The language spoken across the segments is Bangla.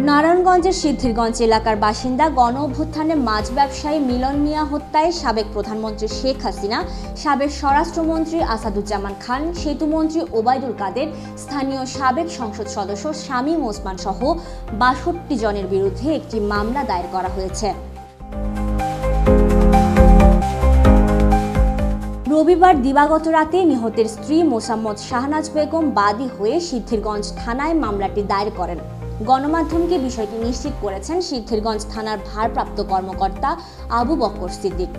নারায়ণগঞ্জের সিদ্ধিরগঞ্জ এলাকার বাসিন্দা গণ অভ্যুত্থানে মাছ ব্যবসায়ী মিলন মিয়া হত্যায় সাবেক প্রধানমন্ত্রী শেখ হাসিনা, সাবেক স্বরাষ্ট্রমন্ত্রী আসাদুজ্জামান খান, সেতুমন্ত্রী ওবায়দুল কাদের, স্থানীয় সাবেক সংসদ সদস্য শামীম ওসমান সহ ৬২ জনের বিরুদ্ধে একটি মামলা দায়ের করা হয়েছে। রবিবার দিবাগত রাতে নিহতের স্ত্রী মোসাম্মদ শাহনাজ বেগম বাদী হয়ে সিদ্ধিরগঞ্জ থানায় মামলাটি দায়ের করেন। গণমাধ্যমকে বিষয়টি নিশ্চিত করেছেন সিদ্ধিরগঞ্জ থানার ভারপ্রাপ্ত কর্মকর্তা আবু বকর সিদ্দিক।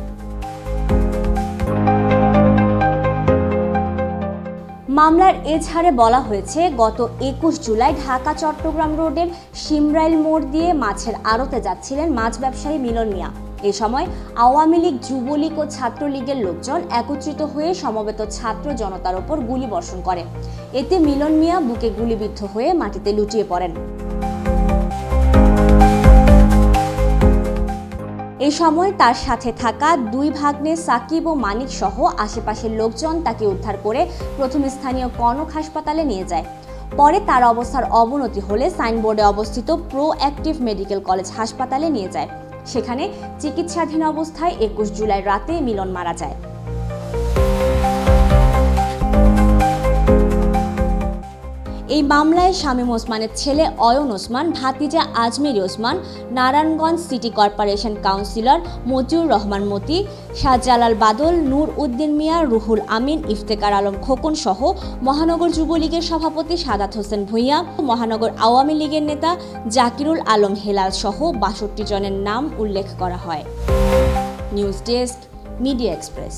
মামলার এজাহারে বলা হয়েছে, গত ২১ জুলাই ঢাকা চট্টগ্রাম রোডের শিমরাইল মোড় দিয়ে মাছের আড়তে যাচ্ছিলেন মাছ ব্যবসায়ী মিলন মিয়া। এ সময় আওয়ামী লীগ, যুবলীগ ও ছাত্রলীগের লোকজন একত্রিত হয়ে সমবেত ছাত্র জনতার ওপর গুলিবর্ষণ করে। এতে মিলন মিয়া বুকে গুলিবিদ্ধ হয়ে মাটিতে লুটিয়ে পড়েন। এ সময় তার সাথে থাকা দুই ভাগ্নে সাকিব ও মানিক সহ আশেপাশের লোকজন তাকে উদ্ধার করে প্রথমে স্থানীয় কনক হাসপাতালে নিয়ে যায়। পরে তার অবস্থার অবনতি হলে সাইনবোর্ডে অবস্থিত প্রো অ্যাক্টিভ মেডিকেল কলেজ হাসপাতালে নিয়ে যায়। সেখানে চিকিৎসাধীন অবস্থায় ২১ জুলাই রাতে মিলন মারা যায়। এই মামলায় শামীম ওসমানের ছেলে অয়ন ওসমান, ভাতিজা Ajmir Osman, Narayanganj city corporation councillor Motiur Rahman Moti, Shahjalal Badal, Nur Uddin Mia, Ruhul Amin, Iftekhar Alam Khokon সহ মহানগর যুবলীগের সভাপতি সাদাত হোসেন ভূঁইয়া, মহানগর আওয়ামী লীগের নেতা জাকিরুল আলম হেলাল সহ ৬২ জনের নাম উল্লেখ করা হয়। News desk, media express.